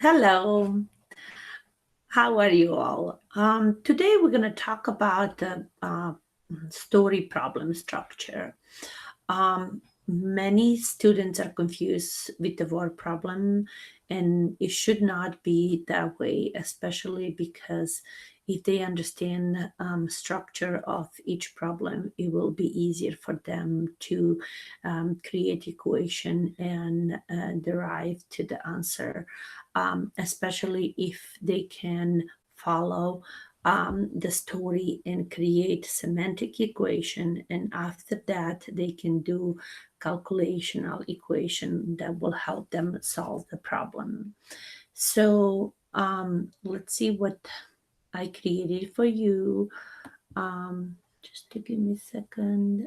Hello, how are you all? Today we're going to talk about the story problem structure. Many students are confused with the word problem, and it should not be that way, especially because if they understand structure of each problem, it will be easier for them to create equation and derive to the answer, especially if they can follow the story and create semantic equation, and after that they can do calculational equation that will help them solve the problem. So let's see what I created for you. Just to give me a second.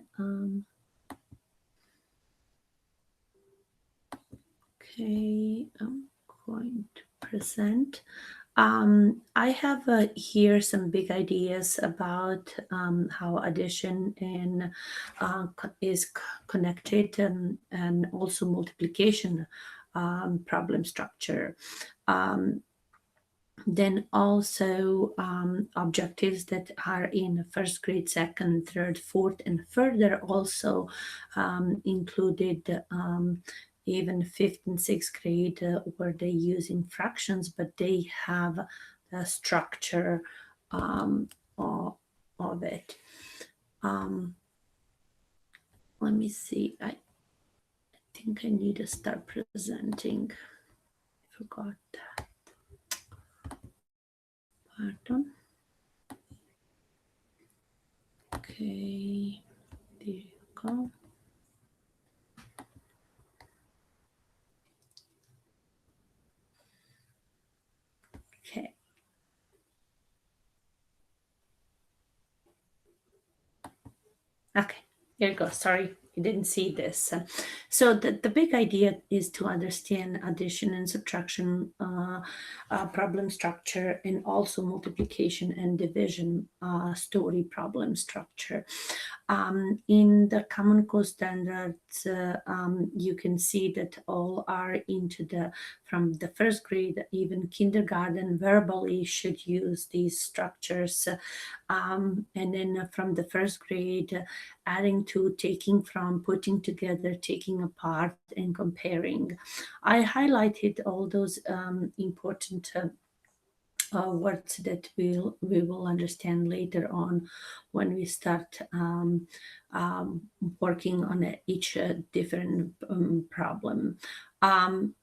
Okay, I'm going to present. I have here some big ideas about how addition and is connected, and also multiplication problem structure. Um, then also objectives that are in first grade, second, third, fourth, and further also included even fifth and sixth grade, where they using fractions, but they have the structure of it. Let me see. I think I need to start presenting. I forgot that. Pardon. Okay, there you go. Okay. Okay, here you go. Sorry, you didn't see this. So the big idea is to understand addition and subtraction problem structure, and also multiplication and division story problem structure. In the Common Core standards, you can see that all are into from the first grade, even kindergarten, verbally should use these structures. And then from the first grade, adding to, taking from, putting together, taking apart, and comparing. I highlighted all those important words that we will understand later on when we start working on each different problem.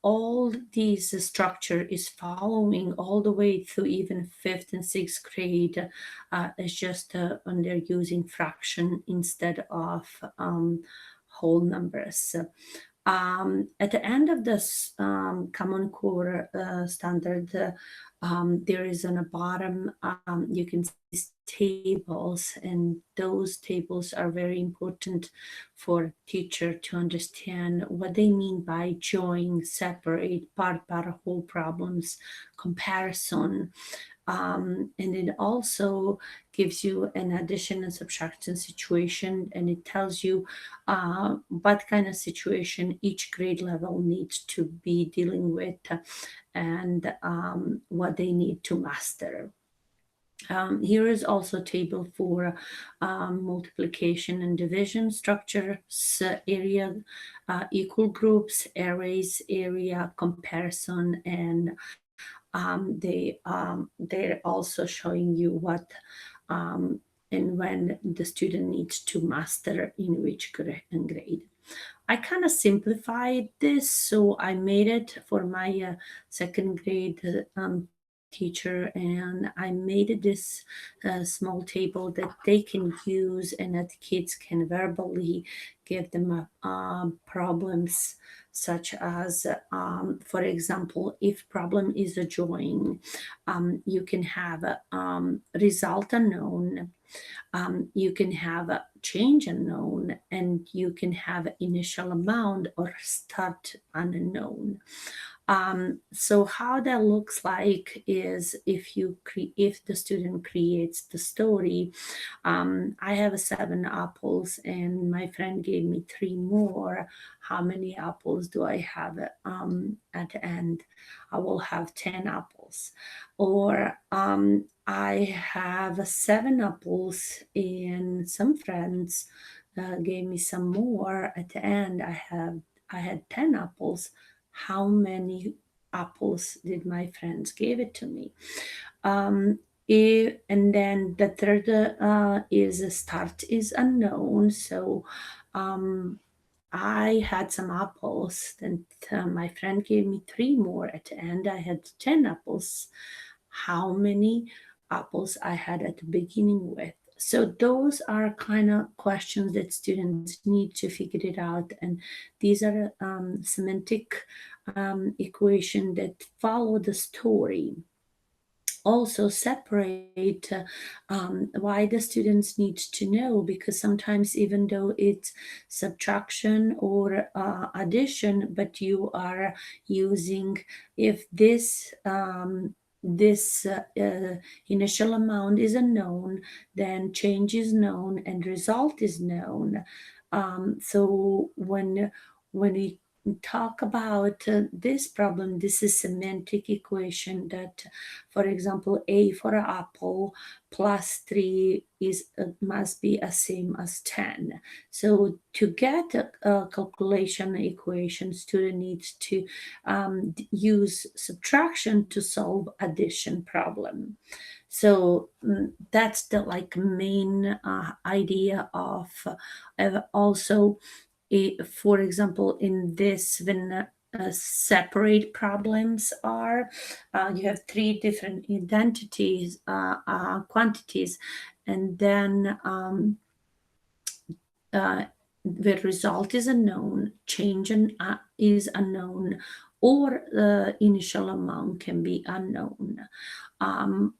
All these structure is following all the way through even fifth and sixth grade. It's just when they're using fraction instead of whole numbers. At the end of this Common Core standard, there is on the bottom, you can see tables, and those tables are very important for teacher to understand what they mean by join, separate, part, whole problems, comparison. And it also gives you an addition and subtraction situation, and it tells you what kind of situation each grade level needs to be dealing with, and what they need to master. Here is also a table for multiplication and division structures area, equal groups, arrays area, comparison, and they're also showing you what and when the student needs to master in which grade. I kind of simplified this, so I made it for my second grade teacher, and I made this small table that they can use and that kids can verbally give them problems, such as, for example, if problem is a join, you can have a result unknown, you can have a change unknown, and you can have initial amount or start unknown. So how that looks like is if the student creates the story. I have 7 apples and my friend gave me 3 more. How many apples do I have at the end? I will have 10 apples. Or I have 7 apples and some friends gave me some more. At the end, I had 10 apples. How many apples did my friends give it to me? And then the third is start is unknown. So I had some apples, and my friend gave me 3 more. At the end, I had 10 apples. How many apples I had at the beginning with? So those are kind of questions that students need to figure it out, and these are semantic equation that follow the story. Also separate why the students need to know, because sometimes even though it's subtraction or addition, but you are using, if this initial amount is unknown, then change is known and result is known. So when we talk about this problem, this is semantic equation that, for example, A for apple plus 3 is must be the same as 10. So to get a calculation equation, student needs to use subtraction to solve addition problem. So that's the like main idea of also, for example, in this, when separate problems are, you have 3 different identities, quantities, and then the result is unknown, change is unknown, or the initial amount can be unknown.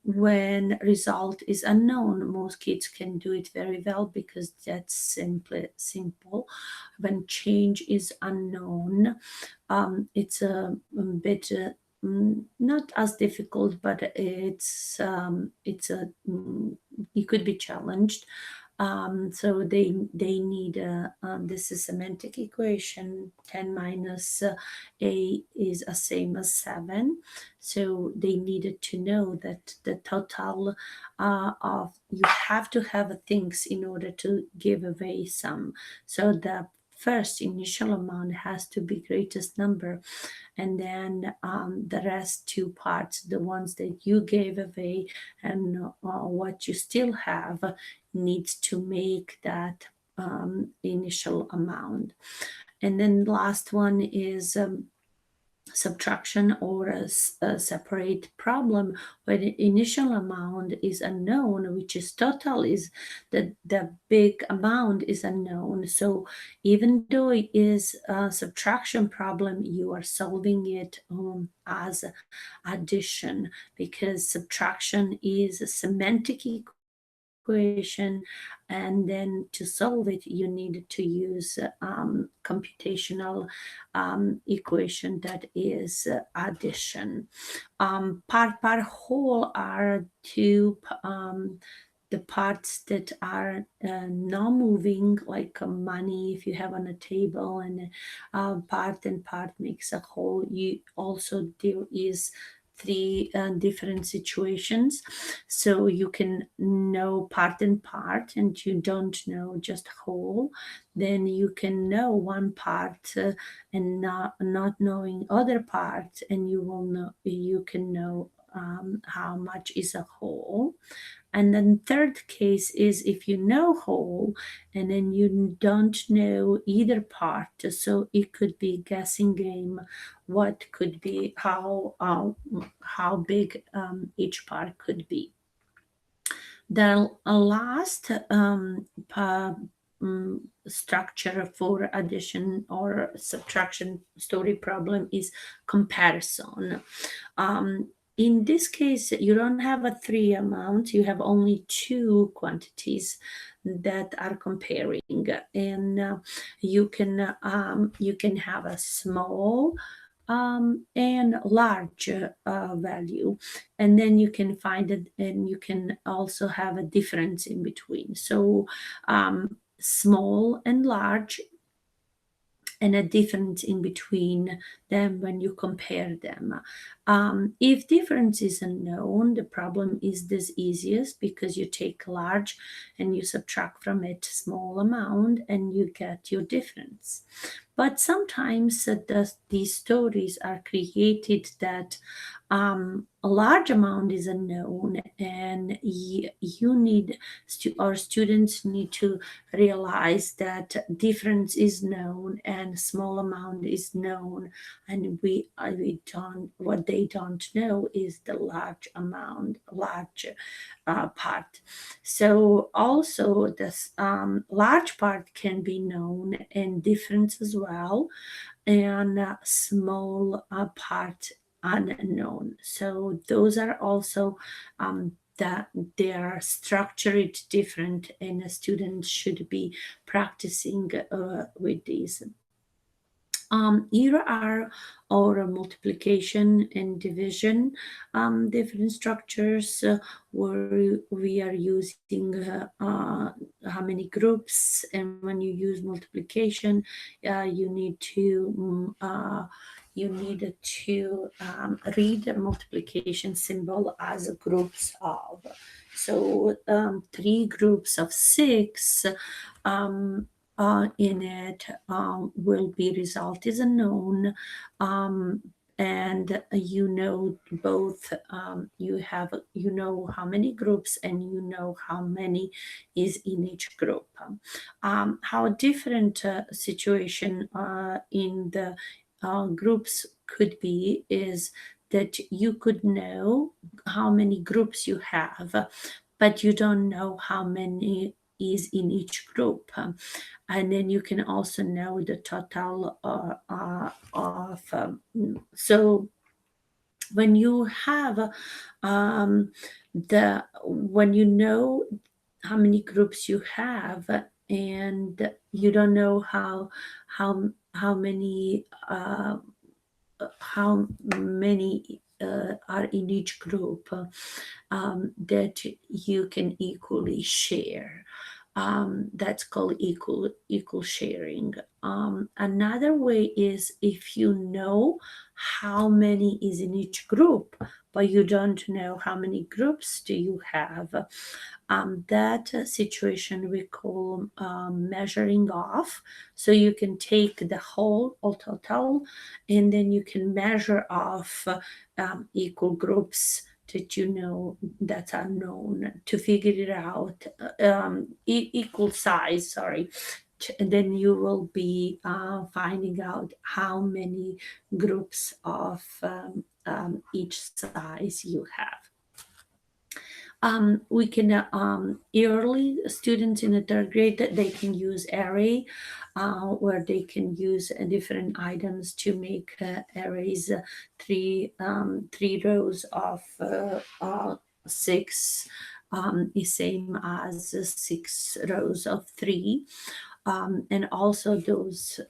When result is unknown, most kids can do it very well because that's simple. When change is unknown, it's a bit not as difficult, but it could be challenged. So they need this is semantic equation. 10 minus a is the same as 7. So they needed to know that the total of, you have to have things in order to give away some. So the first initial amount has to be greatest number, and then the rest 2 parts, the ones that you gave away and what you still have, needs to make that initial amount. And then last one is subtraction or a separate problem where the initial amount is unknown, which is total, is the big amount is unknown. So even though it is a subtraction problem, you are solving it as addition, because subtraction is a semantic equation, and then to solve it you need to use computational equation that is addition. Part whole are the parts that are non-moving, like money if you have on a table, and part and part makes a whole. You also, there is 3 different situations, so you can know part and part and you don't know just whole. Then you can know one part and not knowing other parts, and you can know how much is a whole. And then third case is if you know whole and then you don't know either part. So it could be guessing game, what could be, how big each part could be. The last structure for addition or subtraction story problem is comparison. In this case, you don't have a 3 amount, you have only 2 quantities that are comparing, and you can have a small and large value, and then you can find it, and you can also have a difference in between. So small and large, and a difference in between them when you compare them. If difference is unknown, the problem is this easiest, because you take large and you subtract from it small amount and you get your difference. But sometimes these stories are created that a large amount is unknown, and you need our students need to realize that difference is known and small amount is known, and we don't, what they don't know is the large amount, large part. So also this large part can be known and difference as well, and small part unknown. So those are also that they are structured different, and a student should be practicing with these. Here are our multiplication and division different structures where we are using how many groups, and when you use multiplication, you need to read the multiplication symbol as groups of. So 3 groups of 6 in it will be result is unknown, and you know both, you know how many groups, and you know how many is in each group. How different situation in the groups could be is that you could know how many groups you have, but you don't know how many is in each group. And then you can also know the total of so when you have when you know how many groups you have, and you don't know how many are in each group, that you can equally share. That's called equal sharing. Another way is if you know how many is in each group, but you don't know how many groups do you have. That situation we call measuring off. So you can take the whole or total, and then you can measure off equal groups that you know that are known to figure it out, equal size, sorry. And then you will be finding out how many groups of each size you have. We can early students in the 3rd grade, that they can use array, where they can use different items to make arrays, 3 rows of 6 is same as 6 rows of 3. And also those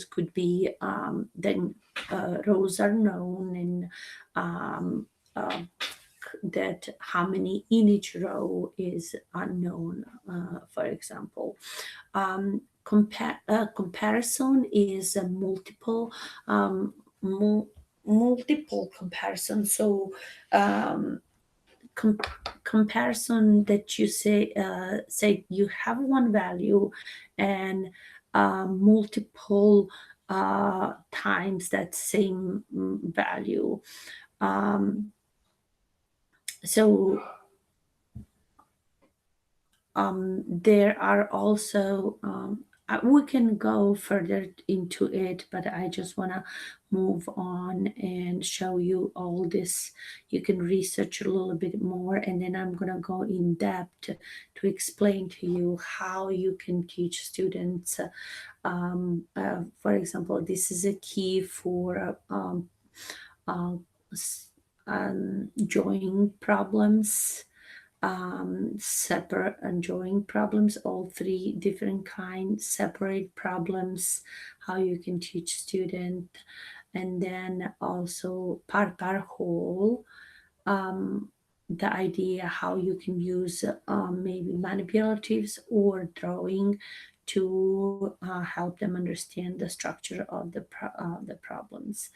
could be then rows are known, and that how many in each row is unknown, for example. Comparison is a multiple comparison. So comparison that you say you have one value, and multiple times that same value. So there are also we can go further into it, but I just want to move on and show you all this. You can research a little bit more, and then I'm going to go in depth to explain to you how you can teach students. For example, this is a key for joining problems, separate and drawing problems, all 3 different kinds, separate problems, how you can teach student. and then also part whole. um, the idea how you can use maybe manipulatives or drawing to help them understand the structure of the problems.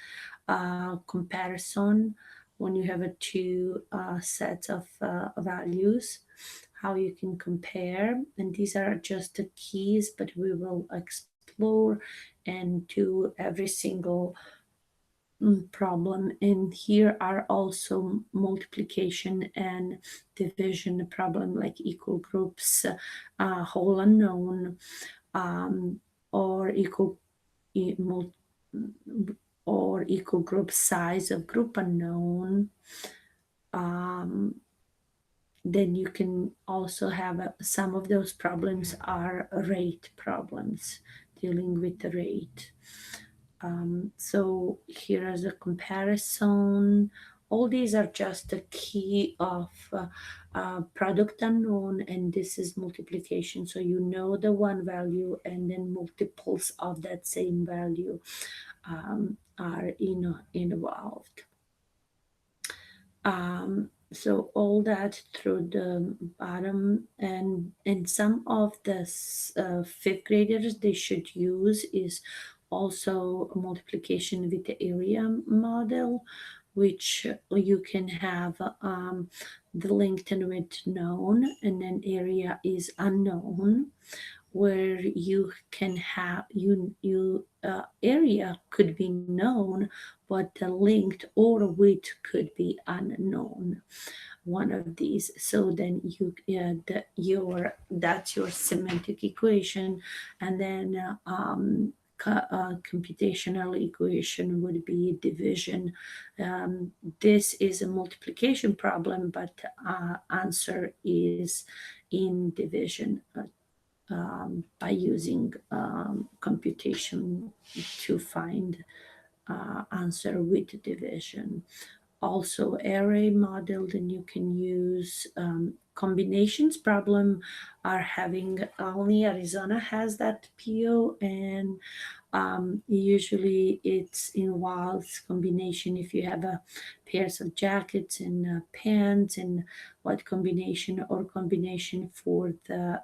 Comparison, when you have a two sets of values, how you can compare, and these are just the keys, but we will explore and do every single problem. And here are also multiplication and division problem, like equal groups, whole unknown, um, or e- mul- or equal group size of group unknown. Um, then you can also have some of those problems are rate problems, dealing with the rate. So here is a comparison. All these are just the key of product unknown, and this is multiplication. So you know the one value, and then multiples of that same value are involved. So all that through the bottom, and some of the fifth graders they should use is also multiplication with the area model, which you can have the linked and width known, and then area is unknown, where you can have area could be known, but the linked or width could be unknown, one of these. So then that's your semantic equation, and then computational equation would be division. This is a multiplication problem, but answer is in division, by using computation to find answer with division. Also array model, then you can use combinations problem, are having only Arizona has that PO, and usually it's involves combination. If you have a pairs of jackets and pants, and what combination, or combination for the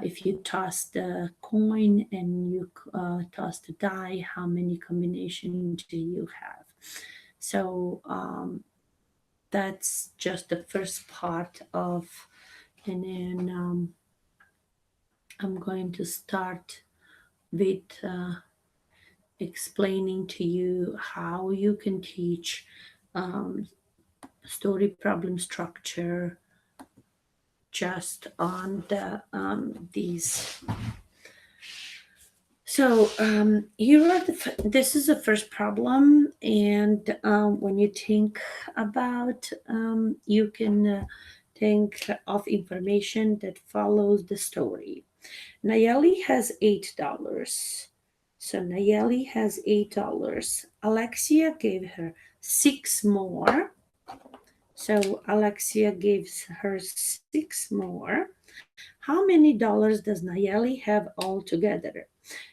if you toss the coin and you toss the die, how many combinations do you have? So that's just the first part of, and then I'm going to start with explaining to you how you can teach um, story problem structure just on the these. So here are this is the first problem, and when you think about, you can think of information that follows the story. Nayeli has $8. So Nayeli has $8. Alexia gave her 6 more. So Alexia gives her 6 more. How many dollars does Nayeli have altogether?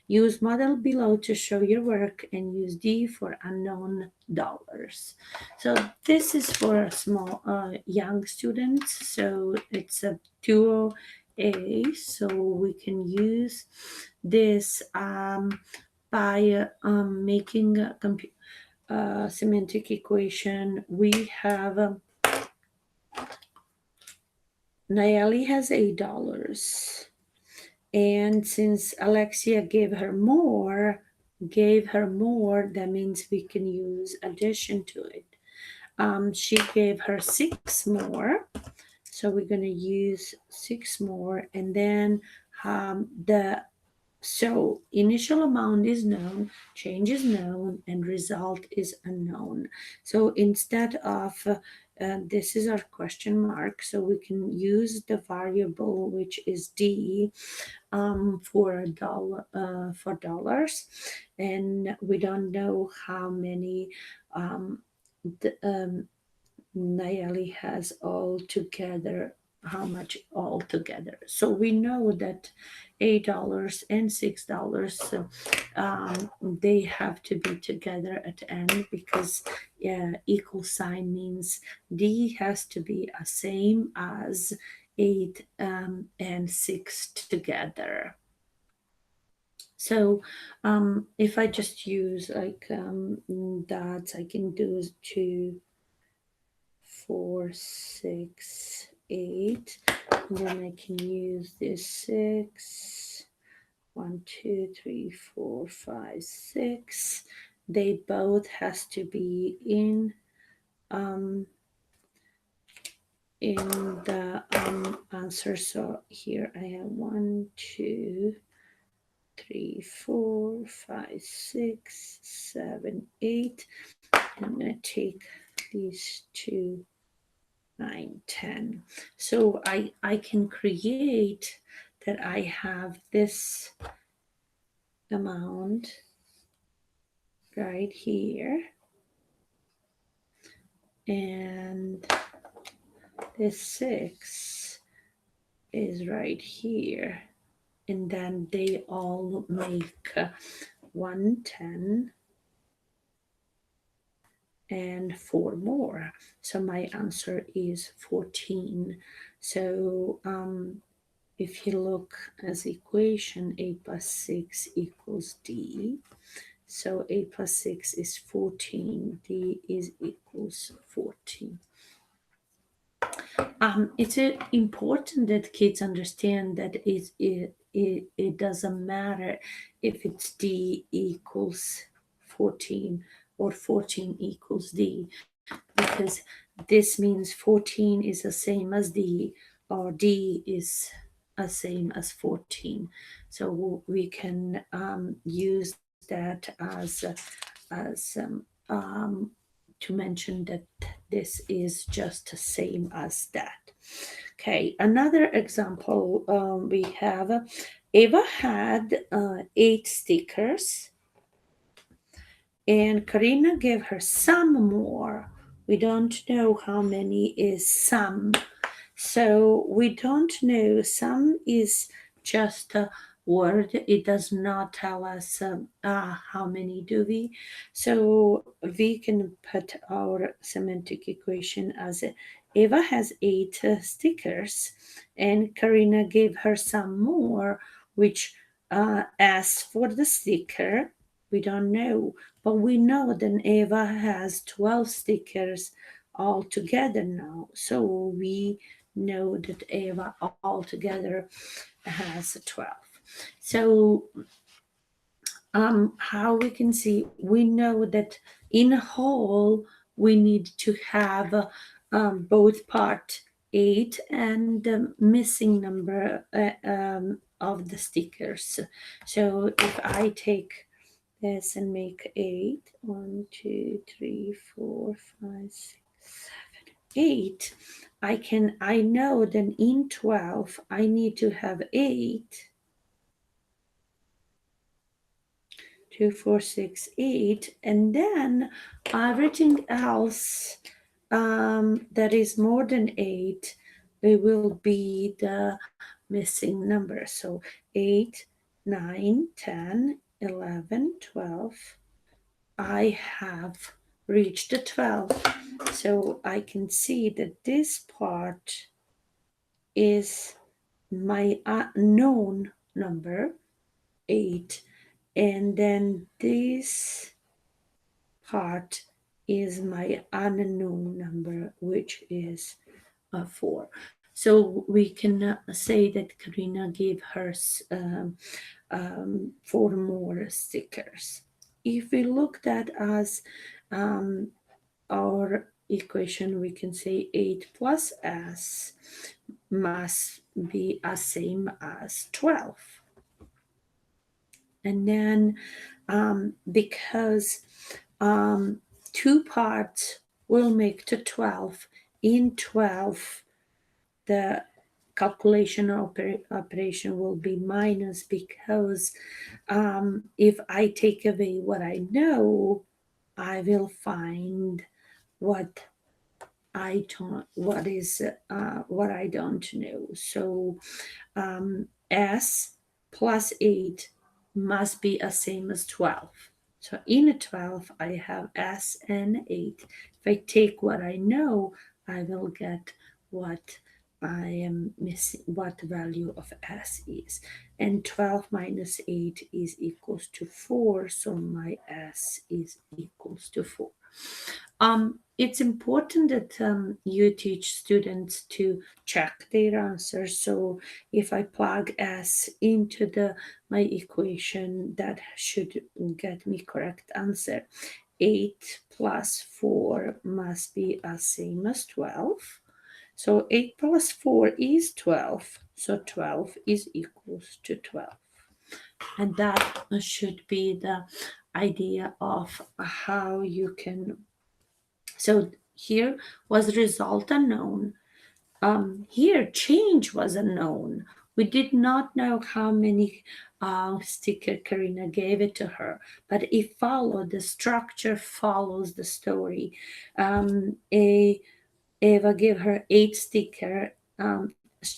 Use model below to show your work, and use D for unknown dollars. So this is for small young students. So it's a 2A. So we can use this by making a semantic equation. We have Nayeli has $8. And since Alexia gave her more, that means we can use addition to it. She gave her 6 more. So we're going to use 6 more. And then so initial amount is known, change is known, and result is unknown. So instead of this is our question mark, so we can use the variable which is D for dollars, and we don't know how many Nayeli has all together how much altogether. So we know that $8 and $6, they have to be together at the end, because equal sign means D has to be the same as 8 and 6 together. So if I just use like dots, I can do 2, 4, 6, 8. And then I can use this 6, 1, 2, 3, 4, 5, 6. They both has to be um, in the answer. So here I have 1, 2, 3, 4, 5, 6, 7, 8. I'm going to take these 2, 9, 10. So I can create that I have this amount right here, and this 6 is right here, and then they all make 110 and 4 more. So my answer is 14. So if you look as equation, 8 plus 6 equals D. So 8 plus 6 is 14. D is equals 14. It's important that kids understand that it doesn't matter if it's D equals 14 or 14 equals D, because this means 14 is the same as D, or D is the same as 14. So we can use that as to mention that this is just the same as that. Okay, another example we have. Eva had 8 stickers, and Karina gave her some more. We don't know how many is some. So we don't know. Some is just a word. It does not tell us how many do we. So we can put our semantic equation as Eva has 8 stickers, and Karina gave her some more, which as for the sticker, we don't know. But we know that Eva has 12 stickers all together now. So we know that Eva altogether has 12. So how we can see, we know that in whole we need to have both part 8 and the missing number of the stickers. So if I take this and make 8, 1, 2, 3, 4, 5, 6, 7, 8, I know that in 12 I need to have 8, 2, 4, 6, 8, and then everything else that is more than 8, it will be the missing number. So 8, 9, 10, 11, 12. I have reached the 12. So I can see that this part is my known number, 8, and then this part is my unknown number, which is 4. So we can say that Karina gave her 4 more stickers. If we look at as our equation, we can say 8 plus s must be the same as 12. And then because 2 parts will make to 12, in 12 the calculation operation will be minus, because if I take away what I know, I will find what I don't, what I don't know. So S plus 8 must be the same as 12. So in a 12, I have S and 8. If I take what I know, I will get what I am missing, what the value of S is. And 12 minus 8 is equals to 4, so my S is equals to 4. It's important that you teach students to check their answers. So if I plug S into my equation, that should get me correct answer. 8 plus 4 must be the same as 12. So 8 plus 4 is 12. So 12 is equals to 12. And that should be the idea of how you can. So here was result unknown. Here change was unknown. We did not know how many sticker Karina gave it to her, but it followed, the structure follows the story. Eva gave her 8 sticker.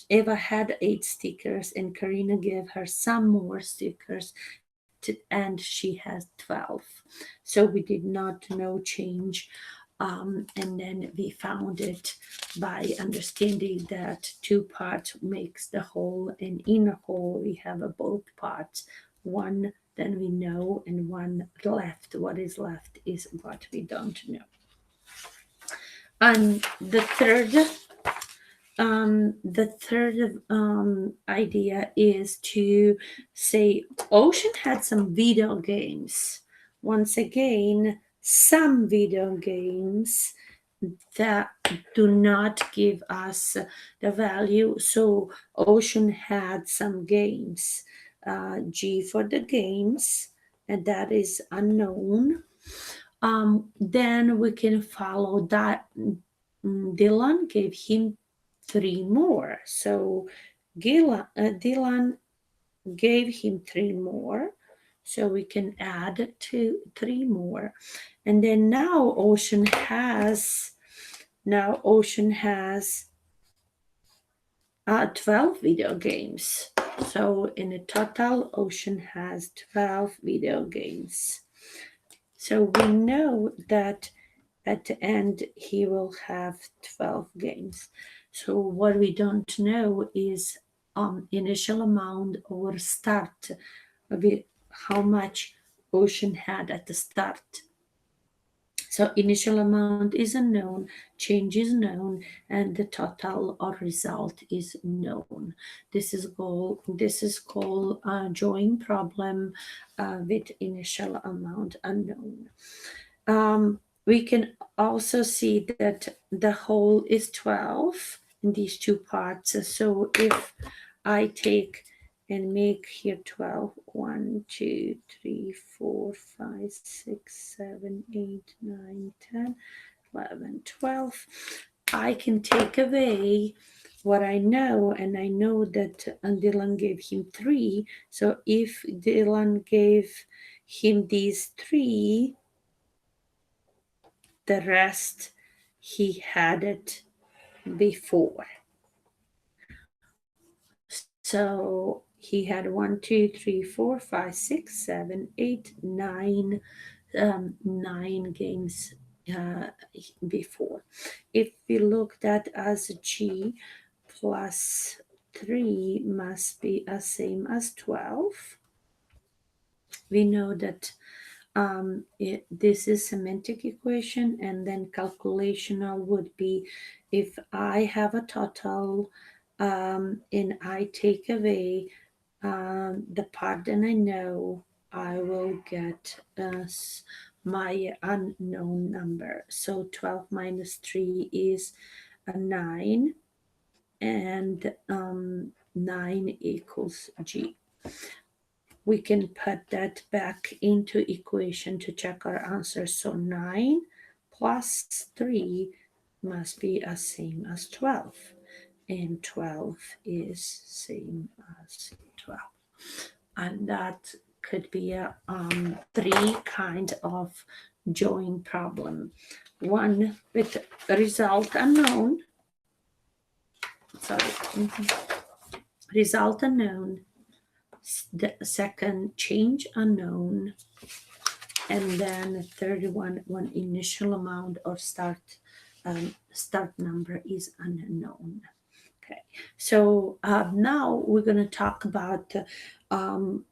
Eva had 8 stickers, and Karina gave her some more stickers, and she has 12. So we did not know change. And then we found it by understanding that 2 parts makes the whole, and in a whole we have both parts. One then we know, and one left. What is left is what we don't know. And the third idea is to say Ocean had some video games. Once again, some video games that do not give us the value. So Ocean had some games. G for the games, and that is unknown. Then we can follow that. Dylan gave him 3 more. So Dylan gave him 3 more. So we can add 3 more. And then now Ocean has 12 video games. So in a total, Ocean has 12 video games. So we know that at the end he will have 12 games. So what we don't know is initial amount or start, how much Ocean had at the start. So initial amount is unknown, change is known, and the total or result is known. This is called a drawing problem with initial amount unknown. We can also see that the whole is 12 in these 2 parts. So if I take and make here 12, 1, 2, 3, 4, 5, 6, 7, 8, 9, 10, 11, 12, I can take away what I know, and I know that Dylan gave him 3. So if Dylan gave him these 3, the rest he had it before. So he had 1, 2, 3, 4, 5, 6, 7, 8, 9, 9 games before. If we looked at as G plus 3 must be the same as 12, we know that this is semantic equation, and then calculational would be if I have a total and I take away the part that I know, I will get my unknown number. So 12 minus 3 is a 9, and 9 equals G. We can put that back into equation to check our answer. So 9 plus 3 must be the same as 12. And 12 is same as 12. And that could be a three kind of join problem. One with result unknown, sorry, result unknown, the second change unknown, and then the third one initial amount or start number is unknown. Okay, so now we're going to talk about um,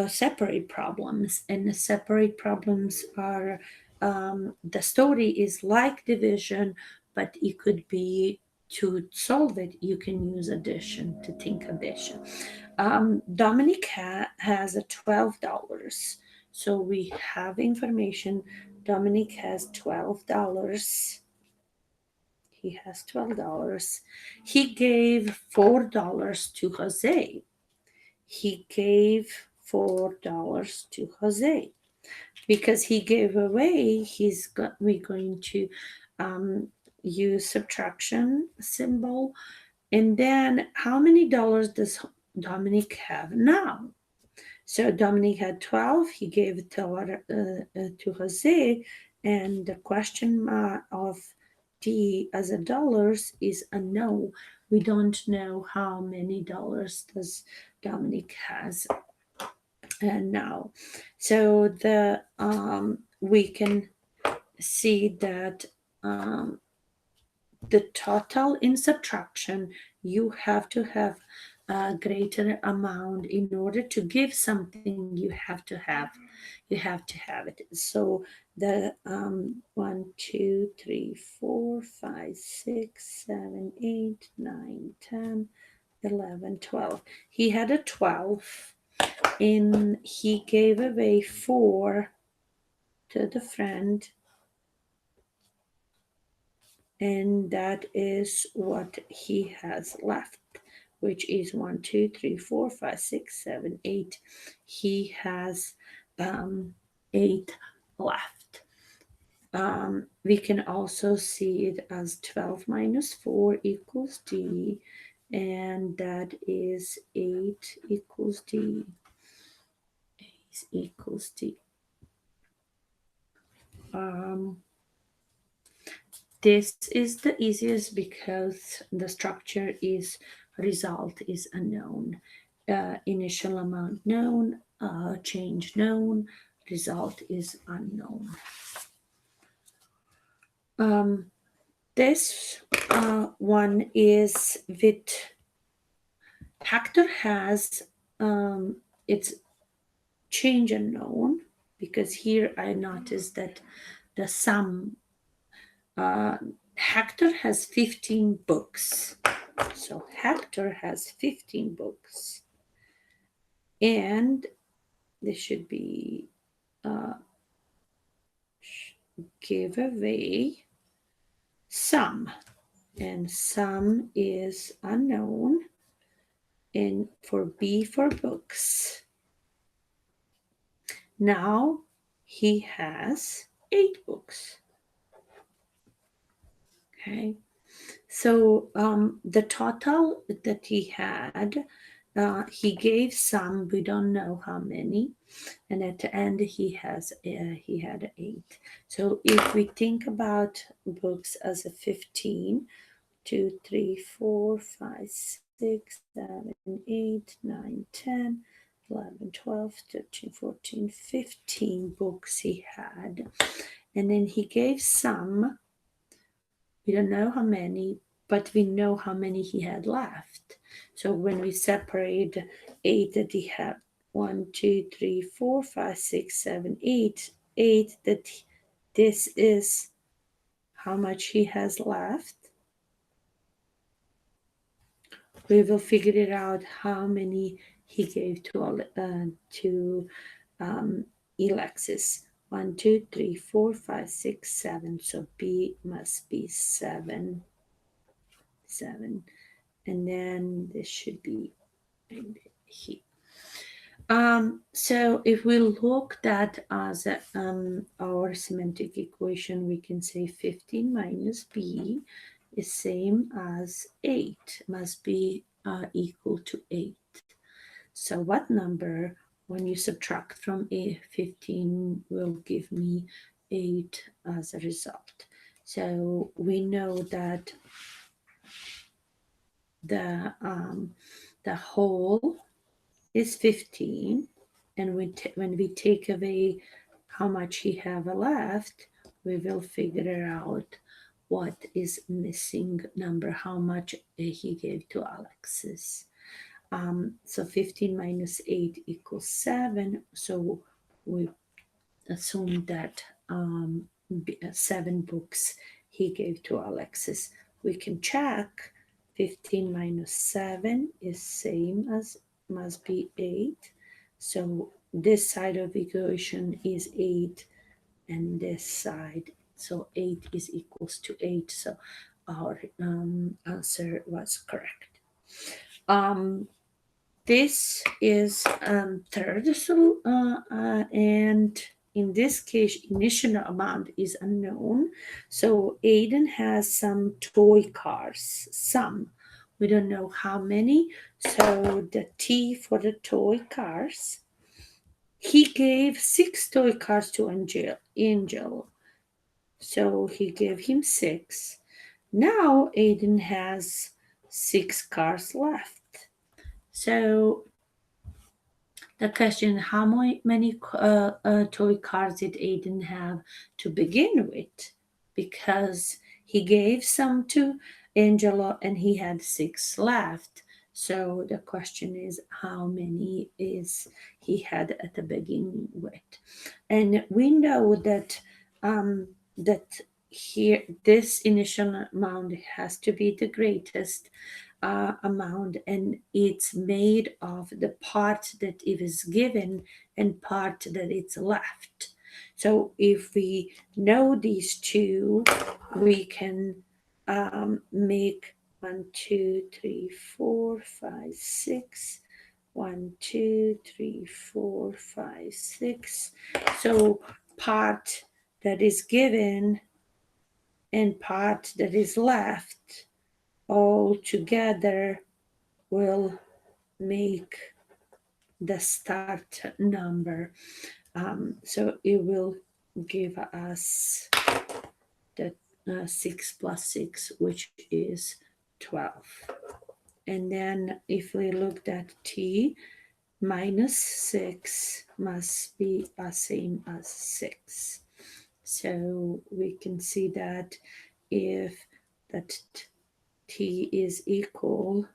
separate problems, and the separate problems are the story is like division, but it could be to solve it you can use addition, to think addition. Dominic has a $12, so we have information. Dominic has $12. He has $12. He gave $4 to Jose. He gave $4 to Jose. Because he gave away, we're going to use subtraction symbol. And then how many dollars does Dominic have now? So Dominic had 12. He gave it to Jose. And the question mark of D as a dollars is a no. We don't know how many dollars does Dominic has now. So we can see that the total in subtraction, you have to have a greater amount. In order to give something, you have to have it. So the 1 2 3 4 5 6 7 8 9 10 11 12. He had a 12, and he gave away 4 to the friend, and that is what he has left, which is 1 2 3 4 5 6 7 8. He has 8 left. We can also see it as 12 minus 4 equals D, and that is 8 equals D. 8 equals D. This is the easiest because the structure is result is unknown, initial amount known, change known, result is unknown. This one is with Hector has its change unknown, because here I noticed that the sum Hector has 15 books. So Hector has 15 books. And this should be give away sum. And sum is unknown. And for B for books. Now he has 8 books. Okay. So the total that he had, he gave some, we don't know how many, and at the end he had 8. So if we think about books as a 15, 2 3 4 5 6 7 8 9 10 11 12 13 14 15 books he had, and then he gave some. We don't know how many, but we know how many he had left. So when we separate 8 that he had, 1 2 3 4 5 6 7 8, 8 that this is how much he has left. We will figure it out how many he gave to Alexis. 1 2 3 4 5 6 7. So B must be 7. And then this should be here. So if we look that as our semantic equation, we can say 15 minus B is same as 8, must be equal to 8. So what number when you subtract from a 15 will give me 8 as a result. So we know that the um, the whole is 15, and when we take away how much he have left, we will figure out what is missing number, how much he gave to Alexis. So 15 minus 8 equals 7. So we assume that 7 books he gave to Alexis. We can check 15 minus 7 is same as must be 8. So this side of equation is 8 and this side. So 8 is equals to 8. So our answer was correct. Um, this is third, and in this case, initial amount is unknown. So Aiden has some toy cars, some. We don't know how many. So the T for the toy cars. He gave 6 toy cars to Angel. So he gave him 6. Now Aiden has 6 cars left. So the question, how many toy cars did Aiden have to begin with? Because he gave some to Angelo and he had 6 left. So the question is, how many is he had at the beginning with? And we know that that here this initial amount has to be the greatest amount, and it's made of the part that it is given and part that it's left. So if we know these two, we can make 1, 2, 3, 4, 5, 6. 1, 2, 3, 4, 5, 6. So part that is given and part that is left all together will make the start number. So it will give us the 6 plus 6, which is 12. And then if we looked at t, minus 6 must be the same as 6. So we can see that if that t is equal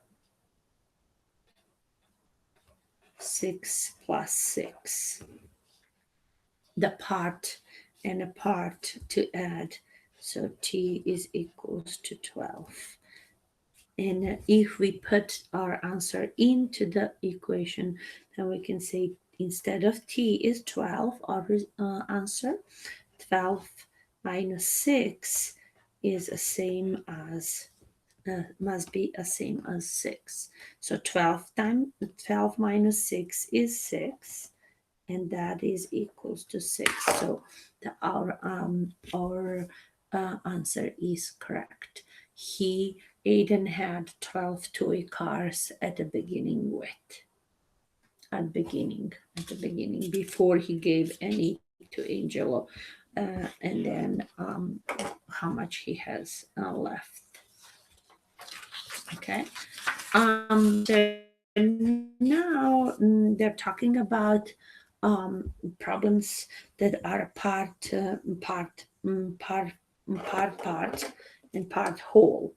6 plus 6, the part and a part to add, so t is equals to 12. And if we put our answer into the equation, then we can say instead of t is 12, our answer 12 minus 6 is the same as must be the same as 6. So 12 minus 6 is 6, and that is equals to 6. So our answer is correct. Aiden had 12 toy cars at the beginning at the beginning before he gave any to Angelo, and then how much he has left. Okay. So now they're talking about problems that are part and part whole.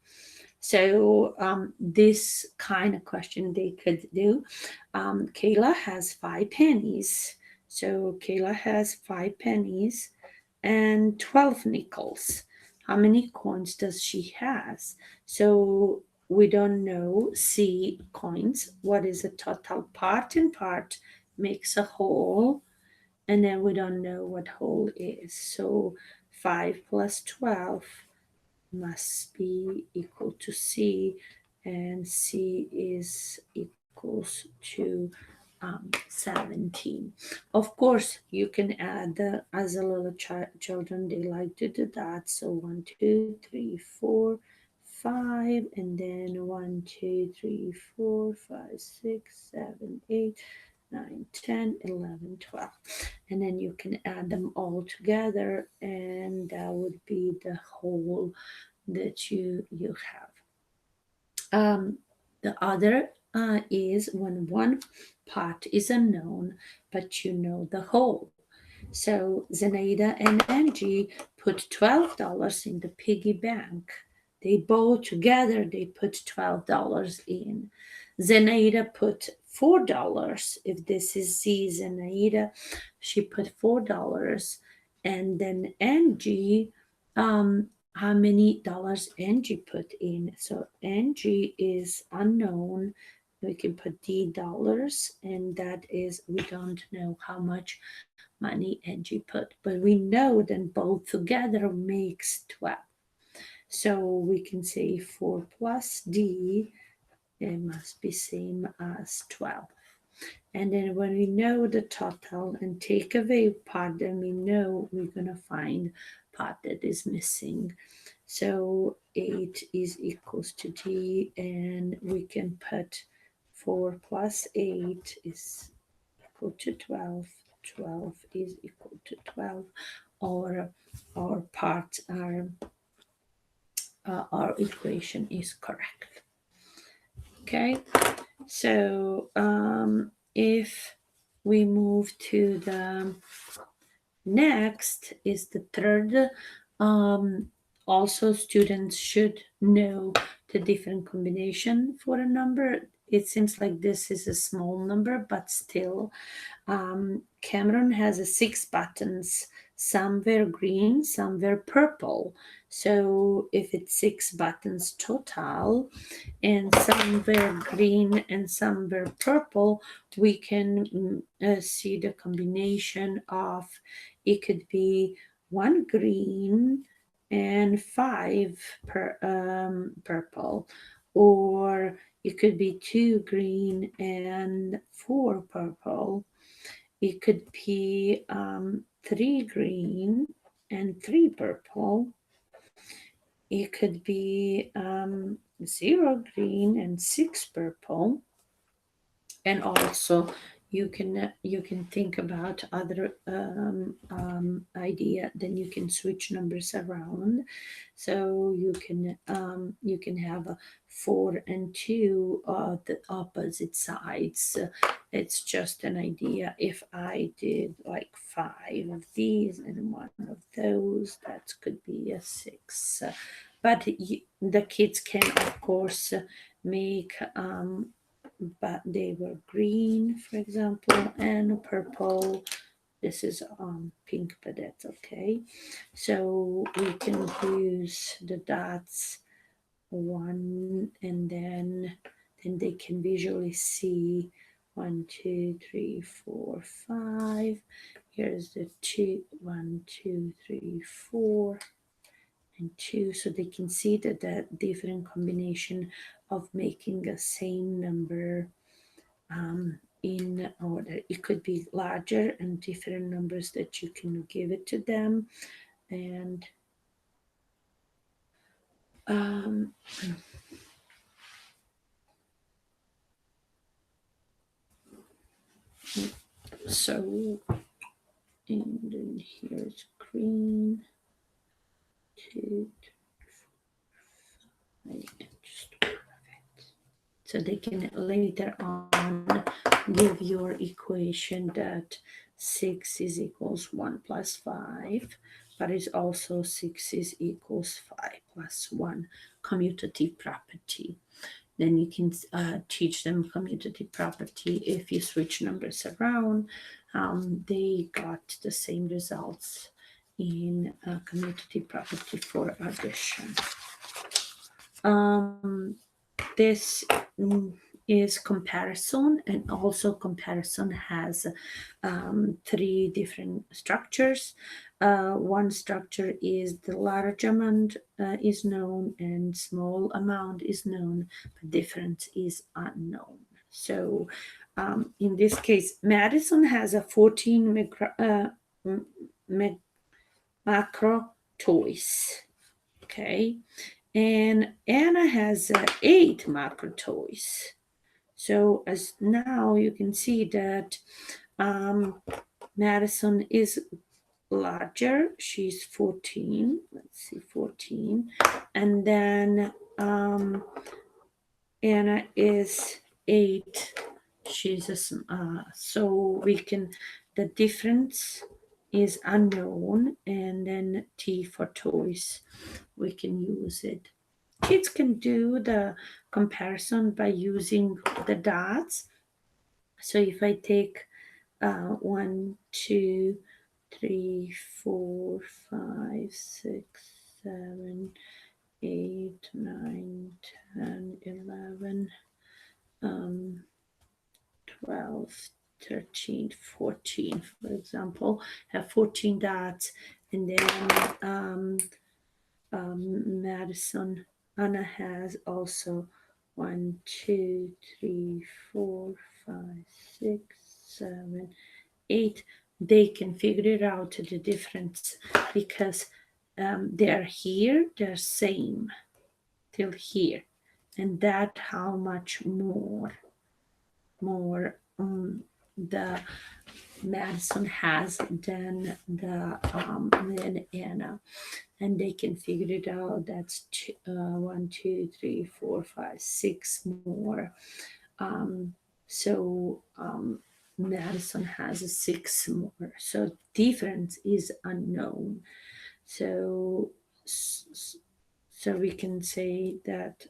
So this kind of question they could do. Kayla has 5 pennies. So Kayla has 5 pennies and 12 nickels. How many coins does she has? So we don't know. C, coins. What is the total? Part and part makes a whole, and then we don't know what whole is. So 5 plus 12 must be equal to C, and C is equals to 17. Of course, you can add as a little children, they like to do that. So 1, 2, 3, 4, 5, and then 1, 2, 3, 4, 5, 6, 7, 8, 9, 10, 11, 12. And then you can add them all together, and that would be the whole that you have. The other is when one part is unknown, but you know the whole. So Zenaida and Angie put $12 in the piggy bank. They both together they put $12 in. Zenaida put $4. If this is Z, Zenaida, she put $4. And then Angie, how many dollars Angie put in? So Angie is unknown. We can put D dollars, and that is we don't know how much money Angie put, but we know that both together makes 12. So we can say 4 plus D, it must be same as 12. And then when we know the total and take away part, then we know we're going to find part that is missing. So 8 is equals to D, and we can put 4 plus 8 is equal to 12. 12 is equal to 12, or our parts are our equation is correct. Okay, so if we move to the next is the third, also students should know the different combination for a number. It seems like this is a small number, but still Cameron has 6 buttons. Some were green, some were purple. So if it's 6 buttons total, and some were green and some were purple, we can see the combination of it could be 1 green and 5 purple, or it could be 2 green and 4 purple. It could be 3 green and 3 purple. It could be 0 green and 6 purple. And also you can think about other idea. Then you can switch numbers around, so you can have a 4 and 2 the opposite sides. It's just an idea. If I did like 5 of these and 1 of those, that could be a 6. But the kids can of course make but they were green, for example, and purple. This is pink, but that's okay. So we can use the dots 1, and then they can visually see 1, 2, 3, 4, 5. Here's the 2, 1, 2, 3, 4, and 2. So they can see that the different combination of making a same number in order. It could be larger and different numbers that you can give it to them. And so, and then here's green, 2, 3, 4, 5, just perfect. So they can later on give your equation that 6 is equals 1 plus 5, but it's also 6 is equals 5 plus 1 commutative property. Then you can teach them commutative property. If you switch numbers around, they got the same results in commutative property for addition. This is comparison, and also comparison has 3 different structures. One structure is the large amount is known and small amount is known, but difference is unknown. So in this case, Madison has a 14 macro toys. Okay, and Anna has 8 macro toys. So as now you can see that Madison is larger. She's 14. Let's see, 14. And then Anna is 8. She's so we can, the difference is unknown, and then T for toys, we can use it. Kids can do the comparison by using the dots. So if I take 1, 2, 3, 4, 5, 6, 7, 8, 9, 10, 11, 12, 13, 14, for example, have 14 dots, and then Madison, Anna has also 1, 2, 3, 4, 5, 6, 7, 8. They can figure it out the difference because they're here, they're same till here, and that how much more the Madison has than than Anna, and they can figure it out. That's 1, 2, 3, 4, 5, 6 more. So Madison has a 6 more. So difference is unknown. So we can say that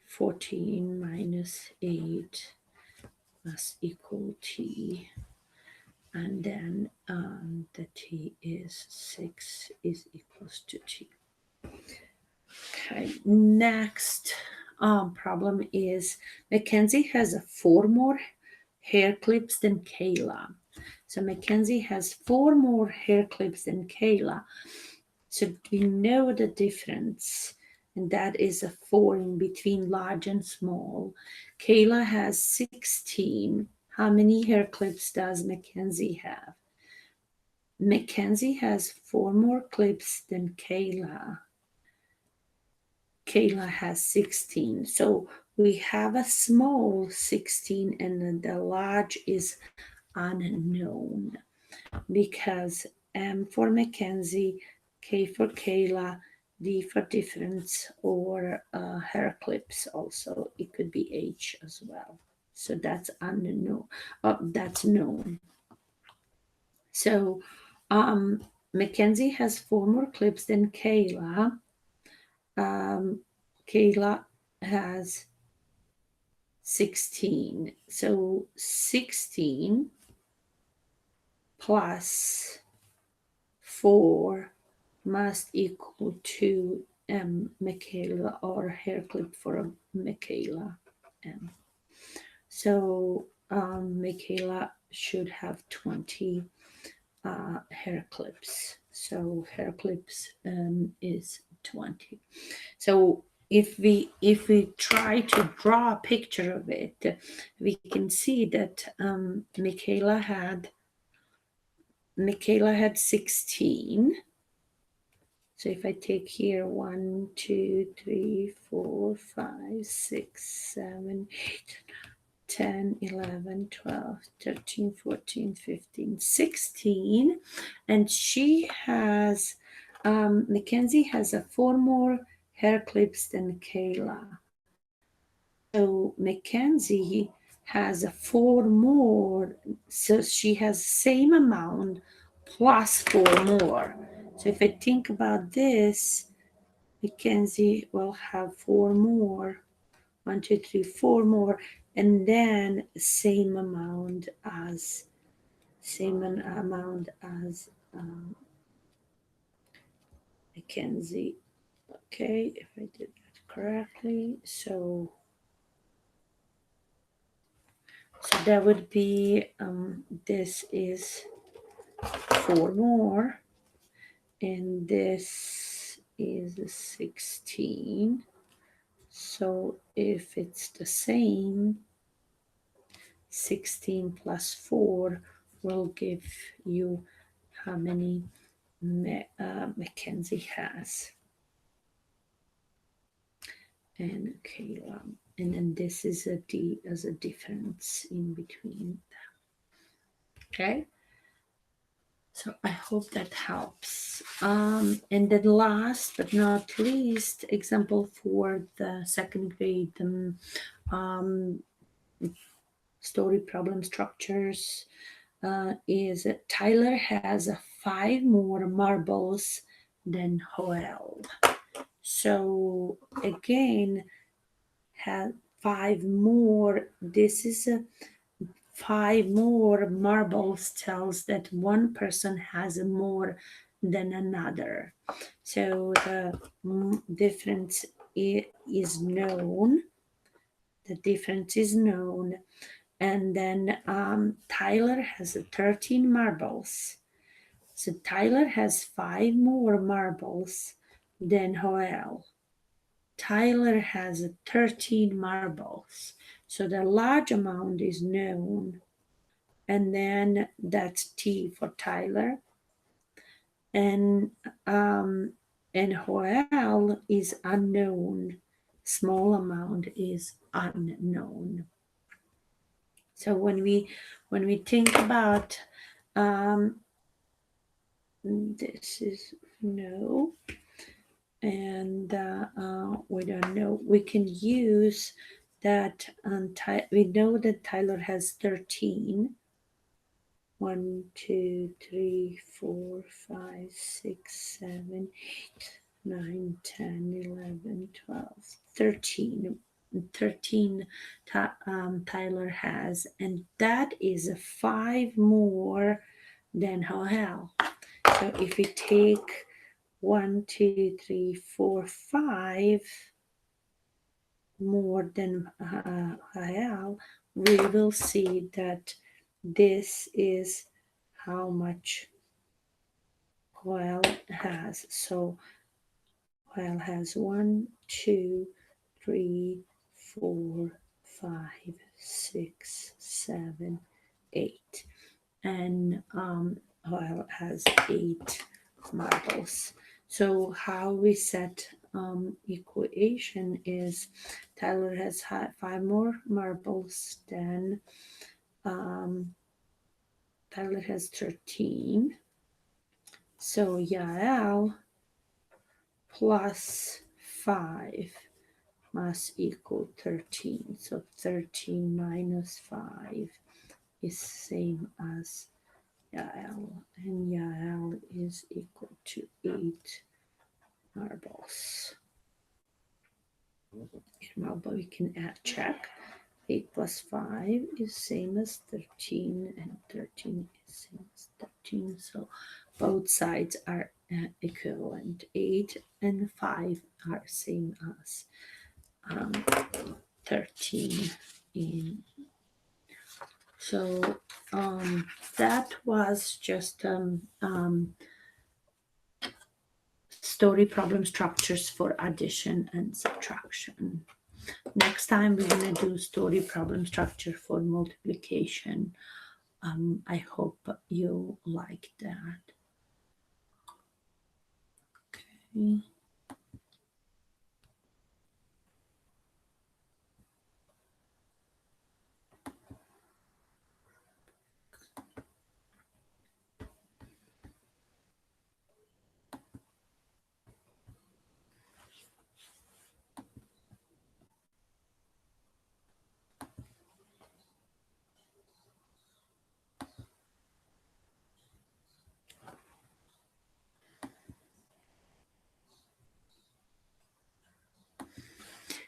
14 minus 8 must equal T, and then the T is 6 is equals to T. Okay, next problem is Mackenzie has 4 more hair clips than Kayla. So Mackenzie has 4 more hair clips than Kayla. So we know the difference, and that is a 4 in between large and small. Kayla has 16. How many hair clips does Mackenzie have? Mackenzie has 4 more clips than Kayla. Kayla has 16. So we have a small 16, and the large is unknown because M for Mackenzie, K for Kayla, D for difference, or hair clips also. It could be H as well. So that's unknown. That's known. So Mackenzie has 4 more clips than Kayla. Kayla has 16. So 16 plus 4 must equal to Michaela, or hair clip for Michaela. So Michaela should have 20 hair clips. So hair clips is 20. So if we try to draw a picture of it, we can see that Michaela had 16. So if I take here 1, 2, 3, 4, 5, 6, 7, 8, 10, 11, 12, 13, 14, 15, 16, and she has Mackenzie has 4 more hair clips than Kayla. So Mackenzie has 4 more, so she has same amount plus 4 more. So if I think about this, Mackenzie will have 4 more. 1, 2, 3, 4 more, and then same amount as Mackenzie. Okay, if I did that correctly, so that would be this is 4 more, and this is 16. So if it's the same, 16 plus 4 will give you how many Mackenzie has. and Kayla. And then this is a D as a difference in between them. Okay. So I hope that helps. And then last but not least, example for the second grade story problem structures is Tyler has 5 more marbles than Joel. So again, have 5 more. This is a 5 more marbles tells that one person has more than another. So the difference is known. The difference is known. And then Tyler has 13 marbles. So Tyler has 5 more marbles than Joel. Tyler has 13 marbles. So the large amount is known. And then that's T for Tyler. And Joel is unknown. Small amount is unknown. So when we think about this is no, and we don't know, we can use that. We know that Tyler has 13. 1, 2, 3, 4, 5, 6, 7, 8, 9, 10, 11, 12, 13. 13 Tyler has, and that is 5 more than Joel. So if we take 1, 2, 3, 4, 5 more than Joel, we will see that this is how much Joel has. So Joel has 1, 2, 3, 4, 5, 6, 7, 8. And Joel has 8 marbles. So how we set equation is Tyler has 5 more marbles than Tyler has 13. So Yael plus 5 must equal 13. So 13 minus 5 is same as Yael, and Yael is equal to 8 marbles. Marble we can add check. 8 plus 5 is same as 13, and 13 is same as 13. So both sides are equivalent. 8 and 5 are same as 13 in. So that was just story problem structures for addition and subtraction. Next time we're going to do story problem structure for multiplication. I hope you like that. Okay.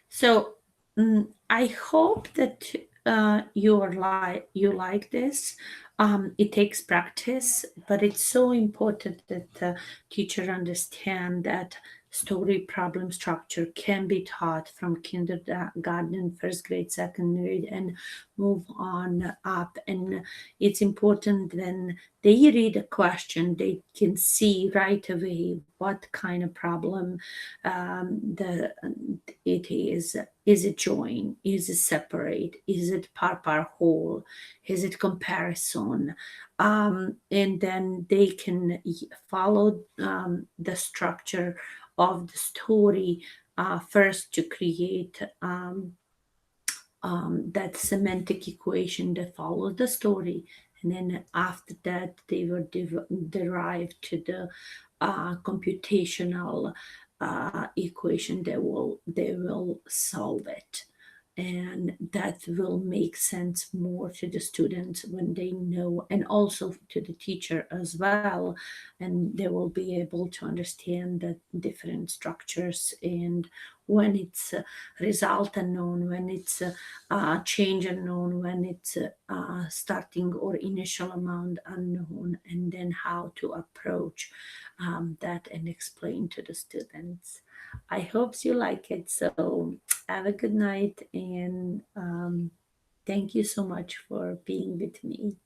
So I hope that you like this. It takes practice, but it's so important that the teacher understand that story problem structure can be taught from kindergarten, first grade, second grade, and move on up. And it's important when they read a question, they can see right away what kind of problem it is. Is it join? Is it separate? Is it par whole? Is it comparison? And then they can follow the structure of the story first to create that semantic equation that follows the story, and then after that they were derived to the computational equation that will they will solve it, and that will make sense more to the students when they know, and also to the teacher as well, and they will be able to understand the different structures, and when it's result unknown, when it's change unknown, when it's starting or initial amount unknown, and then how to approach that and explain to the students. I hope you like it. So have a good night, and thank you so much for being with me.